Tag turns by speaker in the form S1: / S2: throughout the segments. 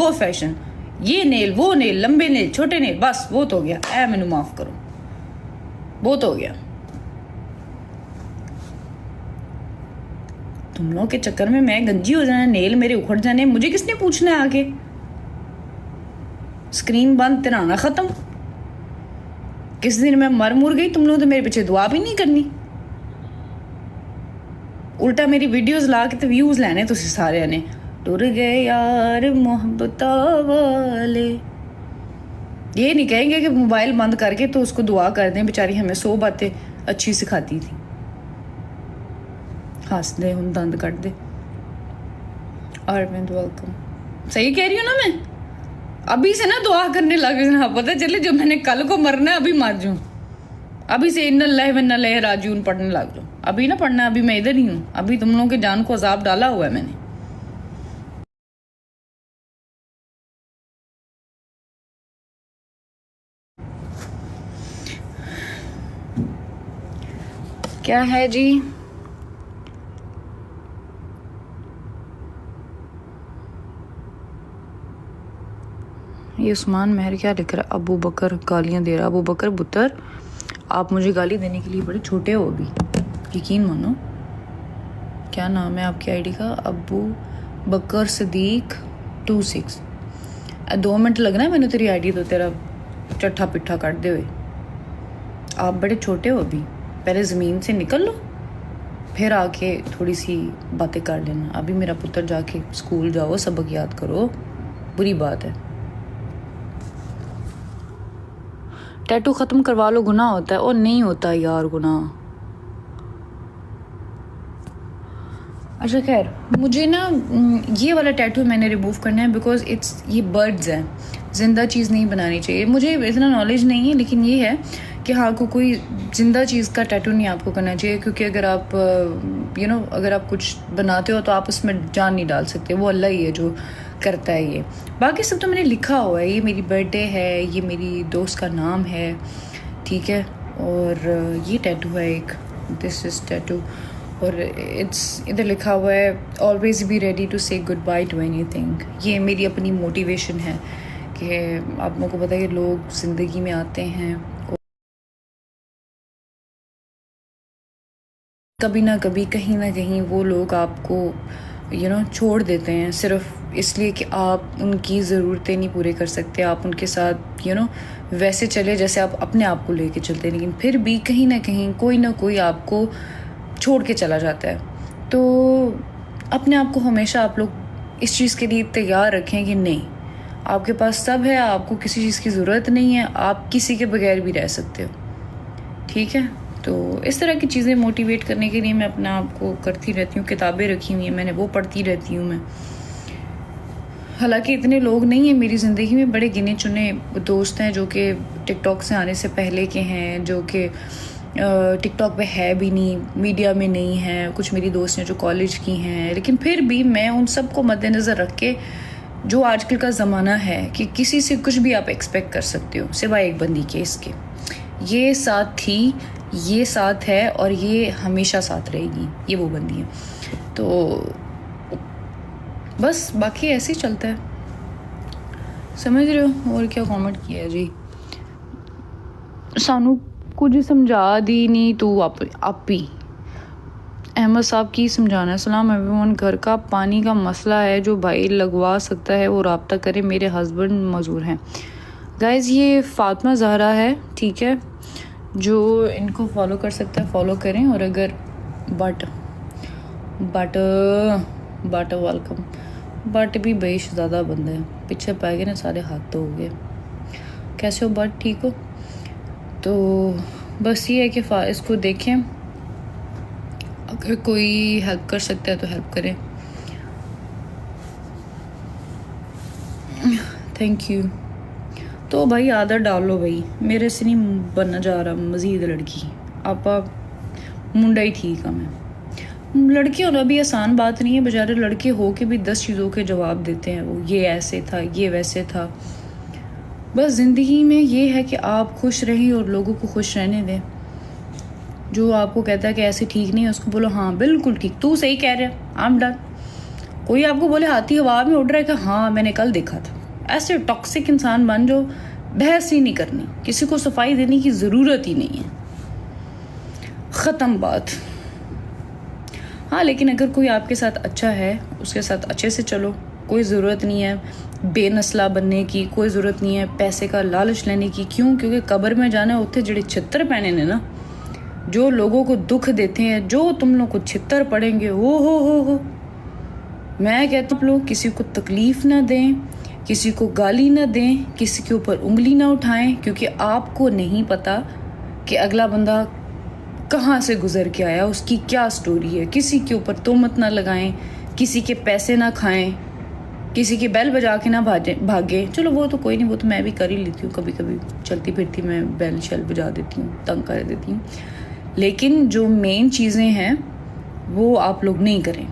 S1: वो फैशन, ये नेल वो नेल, लंबे नेल छोटे नेल, बस बहुत हो गया। ऐ मैनू माफ करो, बहुत हो गया। तुम लोगों के चक्कर में मैं गंजी हो जाना, नेल मेरे उखड़ जाने, मुझे किसने पूछना है आके? स्क्रीन बंद, तिराना खत्म। किस दिन मैं मर मुर गई, तुम लोग तो मेरे पीछे दुआ भी नहीं करनी, उल्टा मेरी वीडियोस ला के तो व्यूज लेने तुसी सारे ने। टुर गए यार मोहब्बत वाले, ये नहीं कहेंगे कि मोबाइल बंद करके तो उसको दुआ कर दें, बेचारी हमें 100 बातें अच्छी सिखाती थी। हंस दे हम दंद कट दे। और मैं वेलकम, सही कह रही हूँ ना मैं? अभी से ना दुआ करने लग जाना, पता चले जो मैंने कल को मरना है अभी मर जाऊं। अभी से इन्नल्लाहि व इन्ना इलैहि राजिऊन पढ़ने लग जाऊं। अभी ना पढ़ना, अभी मैं इधर ही हूँ, अभी तुम लोगों के जान को अजाब डाला हुआ है मैंने। क्या है जी? ये उस्मान महर क्या लिख रहा है? अबू बकर गालियाँ दे रहा। अबू बकर बुतर, आप मुझे गाली देने के लिए बड़े छोटे हो अभी, यकीन मानो। क्या नाम है आपकी आईडी का? अबू बकर सदीक 26। 2 मिनट लगना है मैंने तेरी आईडी तो तेरा चट्ठा पिट्ठा काटते हुए। आप बड़े छोटे हो अभी, पहले ज़मीन से निकल लो, फिर आके थोड़ी सी बातें कर लेना। अभी मेरा पुत्र जाके स्कूल जाओ, सबक याद करो, बुरी बात है। टैटू ख़त्म करवा लो, गुनाह होता है? और नहीं होता यार गुनाह। अच्छा खैर, मुझे ना ये वाला टैटू मैंने रिमूव करना है बिकॉज ये बर्ड्स हैं, ज़िंदा चीज़ नहीं बनानी चाहिए। मुझे इतना नॉलेज नहीं है, लेकिन ये है कि हाँ को कोई ज़िंदा चीज़ का टैटू नहीं आपको करना चाहिए, क्योंकि अगर आप अगर आप कुछ बनाते हो तो आप उसमें जान नहीं डाल सकते, वो अल्लाह ही है जो करता है ये। बाकी सब तो मैंने लिखा हुआ है, ये मेरी बर्थडे है, ये मेरी दोस्त का नाम है, ठीक है। और ये टैटू है एक, दिस इज़ टैटू, और इधर लिखा हुआ है ऑलवेज बी रेडी टू से गुड बाय टू एनीथिंग। ये मेरी अपनी मोटिवेशन है कि आप लोगों को पता है कि लोग ज़िंदगी में आते हैं और कभी ना कभी कहीं ना कहीं वो लोग आपको छोड़ देते हैं, सिर्फ इसलिए कि आप उनकी ज़रूरतें नहीं पूरे कर सकते। आप उनके साथ वैसे चले जैसे आप अपने आप को लेके चलते हैं, लेकिन फिर भी कहीं ना कहीं कोई ना कोई आपको छोड़ के चला जाता है। तो अपने आप को हमेशा आप लोग इस चीज़ के लिए तैयार रखें कि नहीं, आपके पास सब है, आपको किसी चीज़ की ज़रूरत नहीं है, आप किसी के बगैर भी रह सकते हो, ठीक है। तो इस तरह की चीज़ें मोटिवेट करने के लिए मैं अपने आप को करती रहती हूँ। किताबें रखी हुई हैं मैंने, वो पढ़ती रहती हूँ मैं। हालांकि इतने लोग नहीं हैं मेरी ज़िंदगी में, बड़े गिने चुने दोस्त हैं जो कि टिकटॉक से आने से पहले के हैं, जो कि टिकटॉक पे है भी नहीं, मीडिया में नहीं है। कुछ मेरी दोस्त हैं जो कॉलेज की हैं, लेकिन फिर भी मैं उन सब को मद्देनज़र रख के, जो आजकल का ज़माना है कि किसी से कुछ भी आप एक्सपेक्ट कर सकते हो सिवाय एक बंदी के, इसके ये साथ थी, ये साथ है और ये हमेशा साथ रहेगी, ये वो बंदी है। तो बस बाकी ऐसे ही चलता है, समझ रहे हो। और क्या कमेंट किया जी? सानू कुछ समझा दी नहीं तू आप ही। अहमद साहब की समझाना है। सलाम एवरीवन, घर का पानी का मसला है, जो भाई लगवा सकता है वो रब्ता करे, मेरे हस्बैंड मजूर हैं। गाइज ये फातिमा ज़हरा है, ठीक है, जो इनको फॉलो कर सकता है फॉलो करें। और अगर बट वेलकम, बट भी बेशज़ादा बंदा है, पीछे पै गए ना सारे, हाथ तो हो गए। कैसे हो बट, ठीक हो? तो बस ये है कि इसको देखें, अगर कोई हेल्प कर सकता है तो हेल्प करें। Thank you. तो भाई आदत डालो भाई, मेरे से नहीं बनना जा रहा मज़ीद लड़की, आप मुंडा ही ठीक है। मैं लड़की होना भी आसान बात नहीं है, बेचारे लड़के हो के भी 10 चीज़ों के जवाब देते हैं, वो ये ऐसे था, ये वैसे था। बस ज़िंदगी में ये है कि आप खुश रहें और लोगों को खुश रहने दें। जो आपको कहता है कि ऐसे ठीक नहीं है, उसको बोलो हाँ बिल्कुल ठीक, तू सही कह रहा है, आई एम डन। कोई आपको बोले हाथी हवा में उड़ रहा है कि हाँ मैंने कल देखा था, ऐसे टॉक्सिक इंसान बन जो बहस ही नहीं करनी, किसी को सफाई देने की ज़रूरत ही नहीं है, ख़त्म बात। हाँ लेकिन अगर कोई आपके साथ अच्छा है उसके साथ अच्छे से चलो, कोई ज़रूरत नहीं है बेनस्ला बनने की, कोई ज़रूरत नहीं है पैसे का लालच लेने की। क्यों? क्योंकि कब्र में जाना उत्थे जड़े छित्र पैने ने ना, जो लोगों को दुख देते हैं, जो तुम लोग को छितर पड़ेंगे, हो। मैं कहती हूँ लोग किसी को तकलीफ़ ना दें, किसी को गाली ना दें, किसी के ऊपर उंगली ना उठाएं, क्योंकि आपको नहीं पता कि अगला बंदा कहाँ से गुजर के आया, उसकी क्या स्टोरी है। किसी के ऊपर तोहमत ना लगाएं, किसी के पैसे ना खाएं, किसी की बेल बजा के ना भागे। चलो वो तो कोई नहीं, वो तो मैं भी कर ही लेती हूँ, कभी कभी चलती फिरती मैं बेल शेल बजा देती हूँ, तंग कर देती हूँ। लेकिन जो मेन चीज़ें हैं वो आप लोग नहीं करें,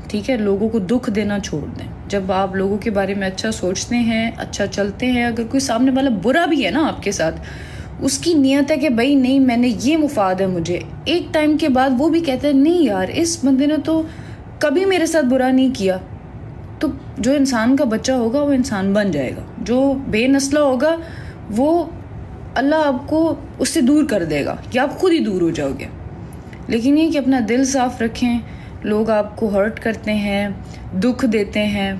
S1: ठीक है? लोगों को दुख देना छोड़ दें। जब आप लोगों के बारे में अच्छा सोचते हैं, अच्छा चलते हैं, अगर कोई सामने वाला बुरा भी है ना आपके साथ, उसकी नीयत है कि भाई नहीं मैंने ये मुफाद है मुझे, एक टाइम के बाद वो भी कहते हैं नहीं यार इस बंदे ने तो कभी मेरे साथ बुरा नहीं किया, तो जो इंसान का बच्चा होगा वो इंसान बन जाएगा। जो बेनस्ला होगा वो अल्लाह आपको उससे दूर कर देगा या आप खुद ही दूर हो जाओगे। लेकिन ये कि अपना दिल साफ रखें, लोग आपको हर्ट करते हैं, दुख देते हैं।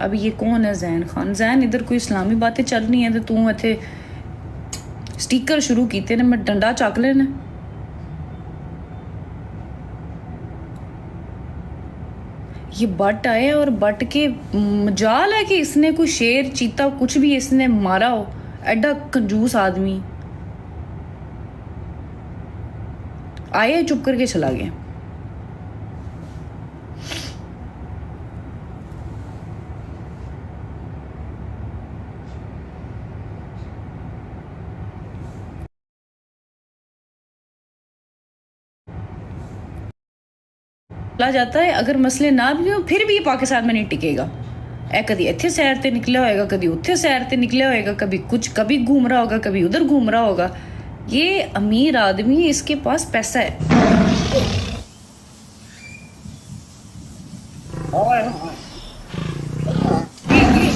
S1: अब ये कौन है? जैन खान। जैन इधर कोई इस्लामी बातें चल रही हैं तो तू इतने स्टिकर शुरू किए ने, मैं डंडा चक लेना। ये बट आए और बट के मजाल है कि इसने कोई शेर चीता कुछ भी इसने मारा हो, एडा कंजूस आदमी आए चुप करके चला गया। चला जाता है, अगर मसले ना भी हो फिर भी ये पाकिस्तान में नहीं टिकेगा। ए कभी इतने सैर ते निकला होएगा, कभी उत्थे सैर ते निकला होएगा, कभी घूम रहा होगा, कभी उधर घूम रहा होगा। ये अमीर आदमी, इसके पास पैसा है।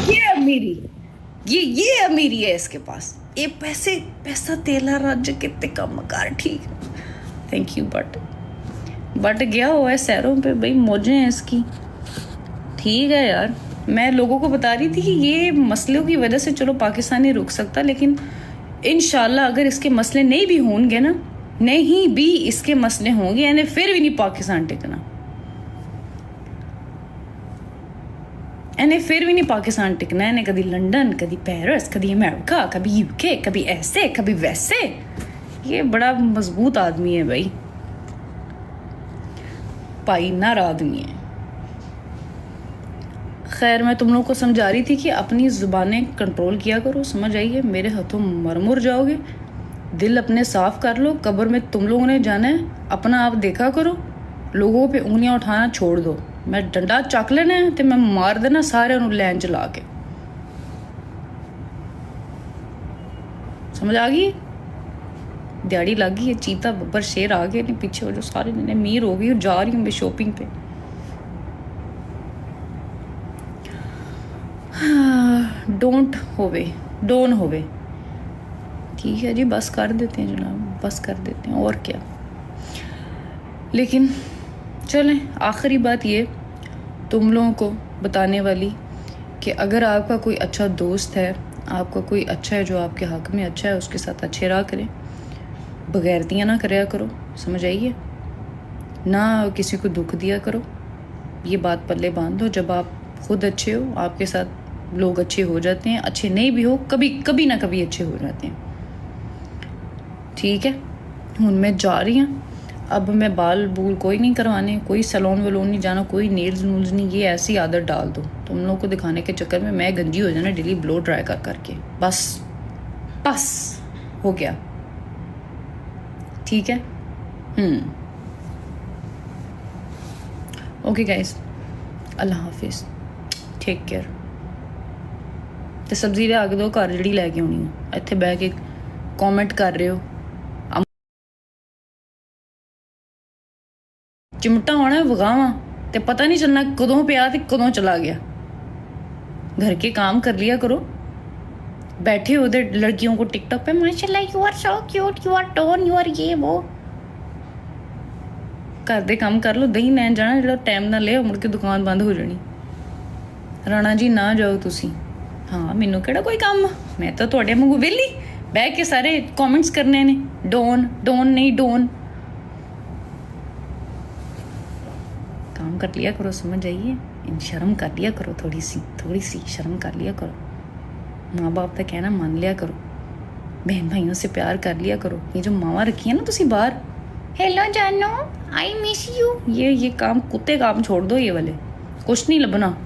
S1: ये अमीरी, ये अमीरी है इसके पास, ये पैसा तेला राज्य कितने कम कर। ठीक, थैंक यू। बट गया हुआ है सैरों पे भाई, मौजें हैं इसकी। ठीक है यार, मैं लोगों को बता रही थी कि ये मसलों की वजह से चलो पाकिस्तान नहीं रुक सकता, लेकिन इंशाल्लाह अगर इसके मसले नहीं भी होंगे ना, नहीं भी इसके मसले होंगे, यानी फिर भी नहीं पाकिस्तान टिकना, यानी फिर भी नहीं पाकिस्तान टिकना। यानी कभी लंदन, कभी पेरिस, कभी अमेरिका, कभी यूके, कभी ऐसे कभी वैसे। ये बड़ा मजबूत आदमी है भाई, पाइनार आदमी है। खैर मैं तुम लोगों को समझा रही थी कि अपनी ज़ुबानें कंट्रोल किया करो, समझ आइए? मेरे हाथों मर जाओगे। दिल अपने साफ कर लो, कब्र में तुम लोगों ने जाना है, अपना आप देखा करो, लोगों पे उंगलियां उठाना छोड़ दो। मैं डंडा चक लेना है तो मैं मार देना सारे लैन चला के। समझ आ गई? दिहाड़ी लग गई है, चीता बब्बर शेर आ गए, नहीं पीछे वो जो सारे ने अमीर हो गई और जा रही हूँ मैं शॉपिंग पे। डोंट होवे। ठीक है जी, बस कर देते हैं जनाब, बस कर देते हैं, और क्या। लेकिन चलें, आखिरी बात ये तुम लोगों को बताने वाली कि अगर आपका कोई अच्छा दोस्त है, आपका कोई अच्छा है जो आपके हक में अच्छा है, उसके साथ अच्छे रहा करें, बगैरतियाँ ना कराया करो, समझ आइए? ना किसी को दुख दिया करो, ये बात पल्ले बांध दो। जब आप खुद अच्छे हो, आपके साथ लोग अच्छे हो जाते हैं, अच्छे नहीं भी हो कभी ना कभी अच्छे हो जाते हैं। ठीक है, हूँ मैं जा रही हूँ, अब मैं बाल बूल कोई नहीं करवाने, कोई सैलून वलोन नहीं जाना, कोई नेल्स नूल्स नहीं। ये ऐसी आदत डाल दो तुम लोगों को दिखाने के चक्कर में मैं गंजी हो जाना डेली ब्लो ड्राई कर करके, बस हो गया। ठीक है, ओके गाइस, अल्लाह हाफिज, टेक केयर। ਤੇ सब्जी लिया के दो घर जी लैके आनी है, इत्थे बह के कॉमेंट कर रहे हो। चिमटा होना है वगावा ते पता नहीं चलना कदों पिया ते कदों चला गया। घर के काम कर लिया करो, बैठे उधर लड़कियों को टिकटॉक पे माशाल्लाह you are so cute, you are tone, you are ये वो। घर दे काम कर लो, दही लैन जाना जो टाइम ना ले, मुड़ के दुकान बंद हो जानी। राणा जी ना जाओ तुसी। हाँ मैनू केड़ा कोई काम, मैं तो तुहाडे वांगू वेली बह के सारे कमेंट्स करने ने, डोन डोन नहीं डोन। काम कर लिया करो, समझ आइए, शर्म कर लिया करो, थोड़ी सी शर्म कर लिया करो। माँ बाप का कहना मान लिया करो, बहन भाइयों से प्यार कर लिया करो। ये जो मावा रखी है ना तुसी बाहर, हेलो जानो आई मिस यू, ये काम कुत्ते काम छोड़ दो, ये वाले कुछ नहीं लभना।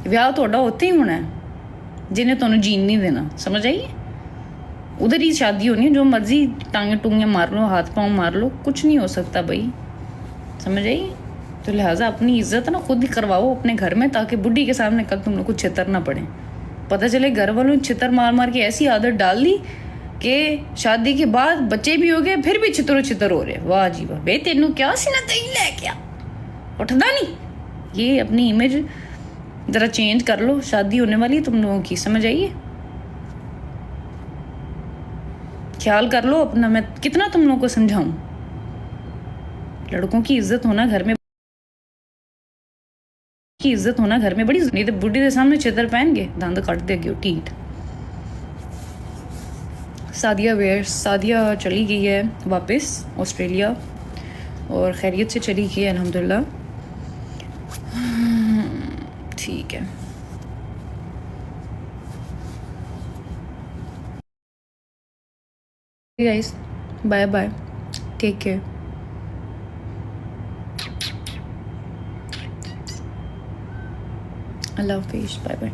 S1: विआह थोड़ा उत्थे ही होना है जिन्हें तुहानू जीन नहीं देना, समझ आइए। उधर ही शादी होनी है, जो मर्जी टांगे टूंगे मार लो, हाथ पाँव मार लो, कुछ नहीं हो सकता भाई, समझ आइए। तो लिहाजा अपनी इज्जत ना खुद ही करवाओ अपने घर में, ताकि बुढ़ी के सामने कल तुम लोग को छितर ना पड़े। पता चले घर वालों ने छितर मार मार के ऐसी आदत डाल दी कि शादी के बाद बच्चे भी हो गए फिर भी छितरो छितर हो रहे। वाह जी वाह, बे तेनू क्या सी ना दही लै क्या उठदा नहीं। ये अपनी इमेज जरा चेंज कर लो, शादी होने वाली तुम लोगों की, समझ आइए। ख्याल कर लो अपना, मैं कितना तुम लोगों को समझाऊं। लड़कों की इज्जत होना घर में बड़ी, नहीं तो बुढ़ी के सामने चितर पहन के दंद कट देगी टीट। सादिया चली गई है वापस ऑस्ट्रेलिया, और खैरियत से चली गई है अल्हम्दुलिल्लाह। ठीक है, guys bye bye, take care, अल्लाह हाफिज़, बाय बाय।